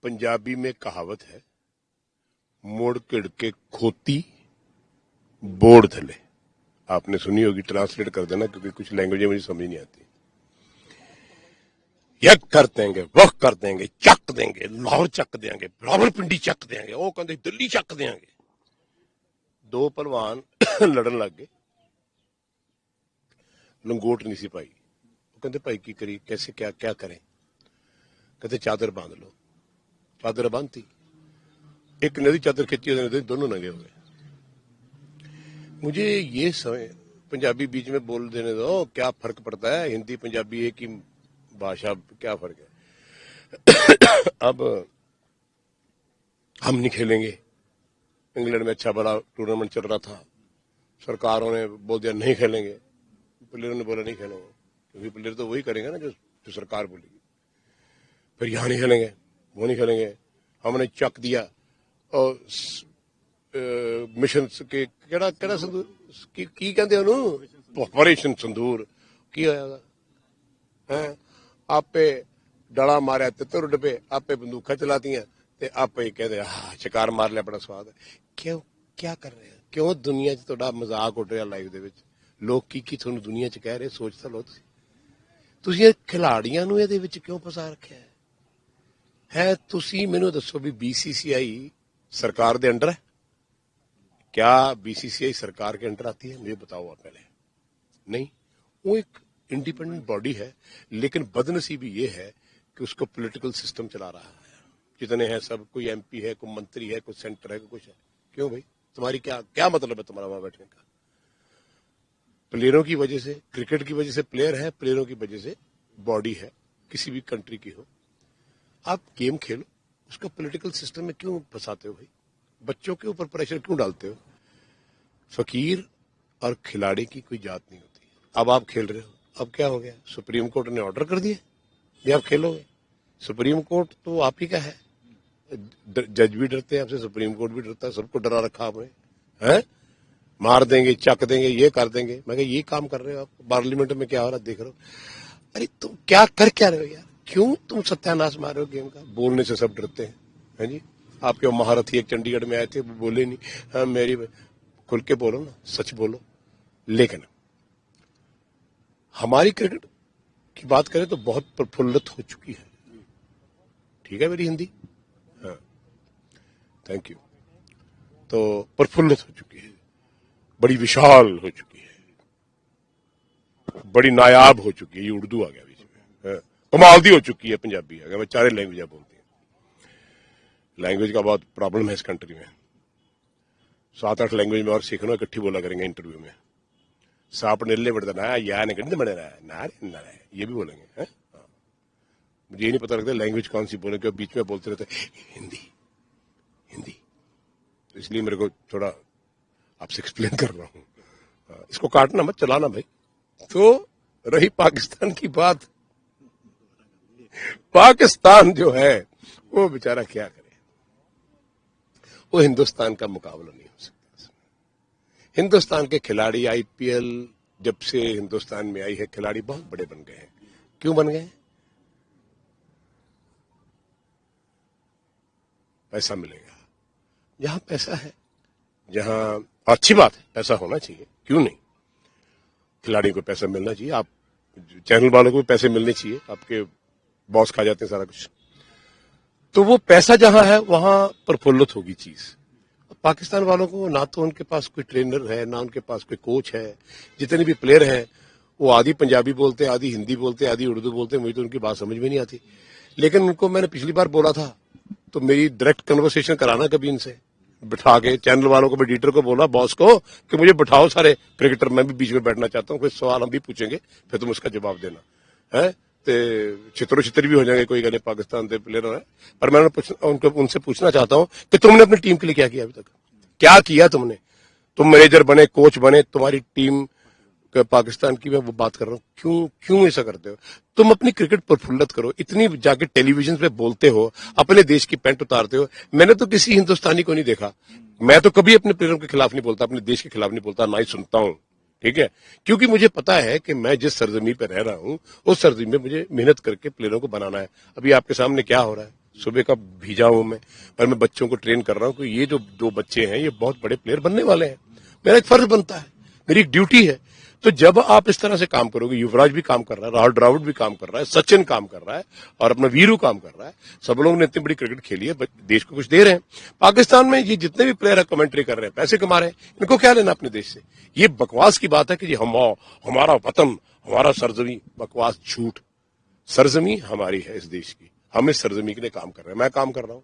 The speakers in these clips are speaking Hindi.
पंजाबी में कहावत है, मोड़ किड़ के खोती बोड़ थले। आपने सुनी होगी, ट्रांसलेट कर देना क्योंकि कुछ लैंग्वेज मुझे समझ नहीं आती। यक कर देंगे, वह कर देंगे, चक देंगे, लाहौर चक देंगे, रावलपिंडी चक देंगे, वो कहते दिल्ली चक देंगे। दो पहलवान लड़न लग गए, लंगोट नहीं सी पाई। वो कहते भाई की करी, कैसे क्या क्या करें? कहते चादर बांध लो। चादर बांधती, एक नदी चादर खींची, नदी दोनों नंगे हो गए। मुझे ये समय पंजाबी बीच में बोल देने दो, क्या फर्क पड़ता है? हिंदी पंजाबी एक ही भाषा, क्या फर्क है? अब हम नहीं खेलेंगे। इंग्लैंड में अच्छा बड़ा टूर्नामेंट चल रहा था, सरकारों ने बोल दिया नहीं खेलेंगे, प्लेयरों ने बोला नहीं खेलेंगे, क्योंकि प्लेयर तो वही करेंगे ना जो सरकार बोलेगी। फिर यहाँ नहीं खेलेंगे, वो नहीं खेलेंगे। हमने चक दिया और मिशन के केड़ा केड़ा संदूर की कहते हैं, ऑपरेशन संदूर की होया है। आपे डड़ा मारा ते तुर डबे, आपे बंदूका चलाती ते आपे कहते हाँ शिकार मार लिया, बड़ा स्वाद है। क्यों क्या कर रहे हैं? क्यों दुनिया च तुहाडा मजाक उड़ रहा लाइव दे विच? लोग की तुहानू दुनिया च कह रहे, सोच तो लो तुसीं खिलाड़ियां नू इहदे विच क्यों फसा रखिया है? तुसीं मैनू दसो भी बीसीसीआई सरकार दे अंडर है? क्या बीसीसीआई सरकार के अंडर आती है? मुझे बताओ आप पहले। नहीं, वो एक इंडिपेंडेंट बॉडी है, लेकिन बदनसीबी ये है कि उसको पॉलिटिकल सिस्टम चला रहा है। जितने हैं सब, कोई एमपी है, कोई मंत्री है, कोई सेंटर है, कोई कुछ है। क्यों भाई? तुम्हारी क्या क्या मतलब है तुम्हारा वहां बैठने का? प्लेयरों की वजह से, क्रिकेट की वजह से प्लेयर है, प्लेयरों की वजह से बॉडी है, किसी भी कंट्री की हो। आप गेम खेलो, उसको पॉलिटिकल सिस्टम में क्यों फंसाते हो भाई? बच्चों के ऊपर प्रेशर क्यों डालते हो? फकीर और खिलाड़ी की कोई जात नहीं होती। अब आप खेल रहे हो, अब क्या हो गया? सुप्रीम कोर्ट ने ऑर्डर कर दिया ये आप खेलोगे। सुप्रीम कोर्ट तो आप ही का है, जज भी डरते हैं आपसे, सुप्रीम कोर्ट भी डरता है, सबको डरा रखा आपने है। मार देंगे, चक देंगे, ये कर देंगे। मैं ये काम कर रहे हो आप? पार्लियामेंट में क्या हो रहा है देख रहे हो? अरे तुम क्या कर क्या रहे हो यार? क्यों तुम सत्यानाश मार रहे हो गेम का? बोलने से सब डरते हैं, है जी। आपके महारथी एक चंडीगढ़ में आए थे, वो बोले नहीं। हाँ, मेरी खुल के बोलो ना, सच बोलो। लेकिन हमारी क्रिकेट की बात करें तो बहुत प्रफुल्लित हो चुकी है। ठीक है मेरी हिंदी? हाँ, थैंक यू। तो प्रफुल्लित हो चुकी है, बड़ी विशाल हो चुकी है, बड़ी नायाब हो चुकी है। ये उर्दू आ गया बीच में, कमाल दी हो चुकी है पंजाबी आ गया। मैं चारे लैंग्वेज बोलती हूँ। लैंग्वेज का बहुत प्रॉब्लम है इस कंट्री में। 7-8 लैंग्वेज में और सीखना, इकट्ठी बोला करेंगे इंटरव्यू में। साप निल्ले बढ़ता ना, या निकलते बने ना, ये भी बोलेंगे। हाँ? मुझे ये नहीं पता लगता लैंग्वेज कौन सी बोले, क्योंकि बीच में बोलते रहते हिंदी हिंदी। तो इसलिए मेरे को थोड़ा आपसे एक्सप्लेन कर रहा हूं। इसको काटना मत, चलाना भाई। तो रही पाकिस्तान की बात, पाकिस्तान जो है वो बेचारा क्या करे, वो हिंदुस्तान का मुकाबला नहीं हो सकता। हिंदुस्तान के खिलाड़ी, आईपीएल जब से हिंदुस्तान में आई है, खिलाड़ी बहुत बड़े बन गए हैं। क्यों बन गए? पैसा मिलेगा। जहां पैसा है, जहां अच्छी बात है, पैसा होना चाहिए, क्यों नहीं? खिलाड़ी को पैसा मिलना चाहिए, आप चैनल वालों को भी पैसे मिलने चाहिए, आपके बॉस खा जाते हैं सारा कुछ। तो वो पैसा जहां है वहां प्रफुल्लित होगी चीज। पाकिस्तान वालों को ना तो उनके पास कोई ट्रेनर है, ना उनके पास कोई कोच है। जितने भी प्लेयर हैं वो आधी पंजाबी बोलते हैं, आधी हिंदी बोलते हैं, आधी उर्दू बोलते हैं। मुझे तो उनकी बात समझ में नहीं आती। लेकिन उनको मैंने पिछली बार बोला था, तो मेरी डायरेक्ट कन्वर्सेशन कराना कभी इनसे बिठा के। चैनल वालों को भी, एडिटर को बोला, बॉस को, कि मुझे बिठाओ सारे क्रिकेटर, मैं भी बीच में बैठना चाहता हूँ, कोई सवाल हम भी पूछेंगे, फिर तुम उसका जवाब देना है। चित्रो चित्र भी हो जाएंगे, कोई गल पाकिस्तान के प्लेयर है। पर मैं उनसे पूछना चाहता हूँ कि तुमने अपनी टीम के लिए क्या किया अभी तक? क्या किया तुमने? तुम मैनेजर बने, कोच बने, तुम्हारी टीम पाकिस्तान की मैं वो बात कर रहा हूँ, क्यों ऐसा करते हो? तुम अपनी क्रिकेट प्रफुल्लित करो। इतनी जाके टेलीविजन पे बोलते हो, अपने देश की पैंट उतारते हो। मैंने तो किसी हिंदुस्तानी को नहीं देखा। मैं तो कभी अपने प्लेयरों के खिलाफ नहीं बोलता, अपने देश के खिलाफ नहीं बोलता, ना ही सुनता हूँ। ठीक है, क्योंकि मुझे पता है कि मैं जिस सरजमी पे रह रहा हूँ, उस सरजमी में मुझे मेहनत करके प्लेयरों को बनाना है। अभी आपके सामने क्या हो रहा है? सुबह का भीजा हूं मैं, पर मैं बच्चों को ट्रेन कर रहा हूं कि ये जो 2 बच्चे हैं ये बहुत बड़े प्लेयर बनने वाले हैं। मेरा एक फर्ज बनता है, मेरी एक ड्यूटी है। तो जब आप इस तरह से काम करोगे, युवराज भी काम कर रहा है, राहुल द्रविड़ भी काम कर रहा है, सचिन काम कर रहा है और अपना वीरू काम कर रहा है, सब लोगों ने इतनी बड़ी क्रिकेट खेली है, देश को कुछ दे रहे हैं। पाकिस्तान में ये जितने भी प्लेयर है कमेंट्री कर रहे हैं, पैसे कमा रहे हैं, इनको क्या लेना अपने देश से? ये बकवास की बात है कि जी हमारा वतन, हमारा सरजमी, बकवास, झूठ। सरजमी हमारी है इस देश की, हम इस सरजमी के लिए काम कर रहे हैं। मैं काम कर रहा हूं,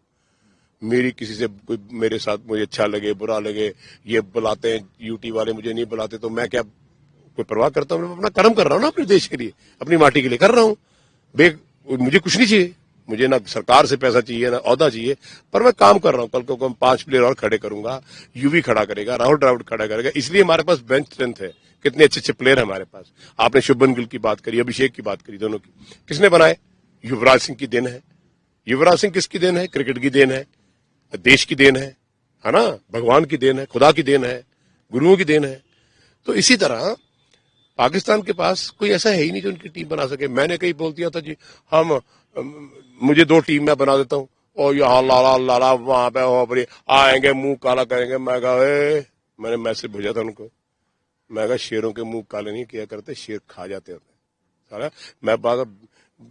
मेरी किसी से कोई मेरे साथ मुझे अच्छा लगे बुरा लगे, ये बुलाते हैं यूटी वाले, मुझे नहीं बुलाते, तो मैं क्या कोई परवाह करता हूं? मैं अपना कर्म कर रहा हूं ना, अपने देश के लिए, अपनी माटी के लिए कर रहा हूं। मुझे कुछ नहीं चाहिए, मुझे ना सरकार से पैसा चाहिए ना औहदा चाहिए, पर मैं काम कर रहा हूं। कल को मैं 5 प्लेयर और खड़े करूंगा, यूवी खड़ा करेगा, राहुल द्रविड़ खड़ा करेगा, इसलिए हमारे पास बेंच स्ट्रेंथ है। कितने अच्छे अच्छे प्लेयर है हमारे पास। आपने शुभमन गिल की बात करी, अभिषेक की बात करी, दोनों की किसने बनाए? युवराज सिंह की देन है। युवराज सिंह किसकी देन है? क्रिकेट की देन है, देश की देन है ना, भगवान की देन है, खुदा की देन है, गुरुओं की देन है। तो इसी तरह पाकिस्तान के पास कोई ऐसा है ही नहीं जो उनकी टीम बना सके। मैंने कहीं बोल दिया था जी मुझे 2 टीम मैं बना देता हूं, और यहाँ लाला लाला वहां पे आएंगे मुंह काला करेंगे। मैं कहा मैंने मैसेज भेजा था उनको, मैं कहा शेरों के मुंह काले नहीं किया करते, शेर खा जाते होते सारा। मैं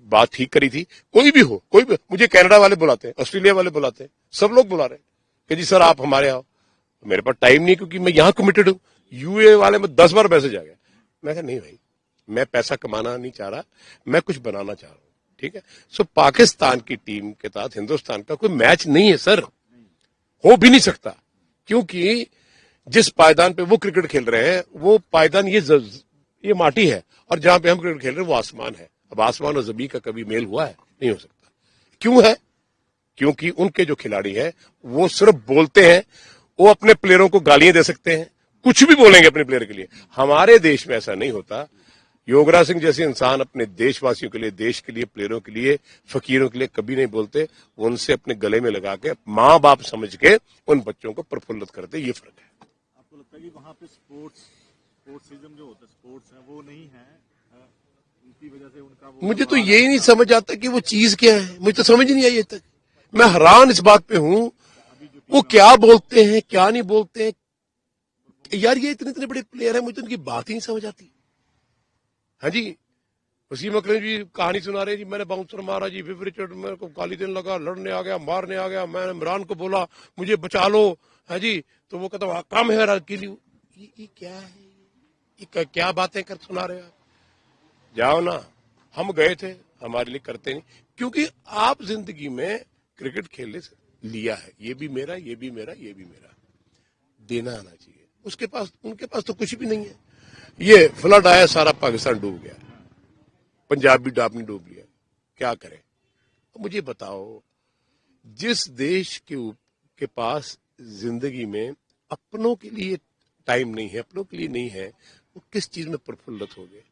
बात ठीक करी थी। कोई भी हो, कोई भी, मुझे कनाडा वाले बुलाते हैं, ऑस्ट्रेलिया वाले बुलाते हैं, सब लोग बुला रहे हैं कि जी सर आप हमारे आओ। मेरे पास टाइम नहीं, क्योंकि मैं यहां कमिटेड हूं। यूए वाले में 10 बार मैसेज आ गया। मैं कहा नहीं भाई, मैं पैसा कमाना नहीं चाह रहा, मैं कुछ बनाना चाह रहा हूं। ठीक है, सो पाकिस्तान की टीम के साथ हिंदुस्तान का कोई मैच नहीं है सर, हो भी नहीं सकता, क्योंकि जिस पायदान पे वो क्रिकेट खेल रहे हैं वो पायदान ये माटी है, और जहां पे हम क्रिकेट खेल रहे हैं वो आसमान है। अब आसमान और जमीन का कभी मेल हुआ है? नहीं हो सकता। क्यों है? क्योंकि उनके जो खिलाड़ी हैं वो सिर्फ बोलते हैं, वो अपने प्लेयरों को गालियां दे सकते हैं, कुछ भी बोलेंगे अपने प्लेयर के लिए। हमारे देश में ऐसा नहीं होता। योगराज सिंह जैसे इंसान अपने देशवासियों के लिए, देश के लिए, प्लेयरों के लिए, फकीरों के लिए कभी नहीं बोलते। वो उनसे अपने गले में लगा के माँ बाप समझ के उन बच्चों को प्रफुल्लित करते। ये फर्क है। आपको लगता है कि वहां पे स्पोर्ट्सिज्म जो होता है, स्पोर्ट्स है, वो नहीं है, उनकी वजह से उनका मुझे तो यही नहीं समझ आता कि वो चीज क्या है। मुझे तो समझ नहीं आई अभी तक। मैं हैरान इस बात पे हूं, वो क्या बोलते हैं क्या नहीं बोलते हैं। यार ये इतने इतने बड़े प्लेयर हैं, मुझे तो उनकी बात ही नहीं समझ आती। हाँ जी, वसीम अकरम जी कहानी सुना रहे जी, मैंने बाउंसर मारा जी, विव रिचर्ड मेरे को गाली देने लगा, लड़ने आ गया, मारने आ गया, मैंने इमरान को बोला मुझे बचा लो। है जी, तो वो कहता कम है ये क्या है? ये क्या बातें कर सुना रहे आप? जाओ ना, हम गए थे, हमारे लिए करते नहीं, क्योंकि आप जिंदगी में क्रिकेट खेलने से लिया है, ये भी मेरा, ये भी मेरा, ये भी मेरा, देना आना चाहिए। उनके पास तो कुछ भी नहीं है। ये फ्लड आया, सारा पाकिस्तान डूब गया, पंजाब भी आपने डूब लिया, क्या करें? मुझे बताओ, जिस देश के पास जिंदगी में अपनों के लिए टाइम नहीं है, अपनों के लिए नहीं है, वो किस चीज में प्रफुल्लित हो गए?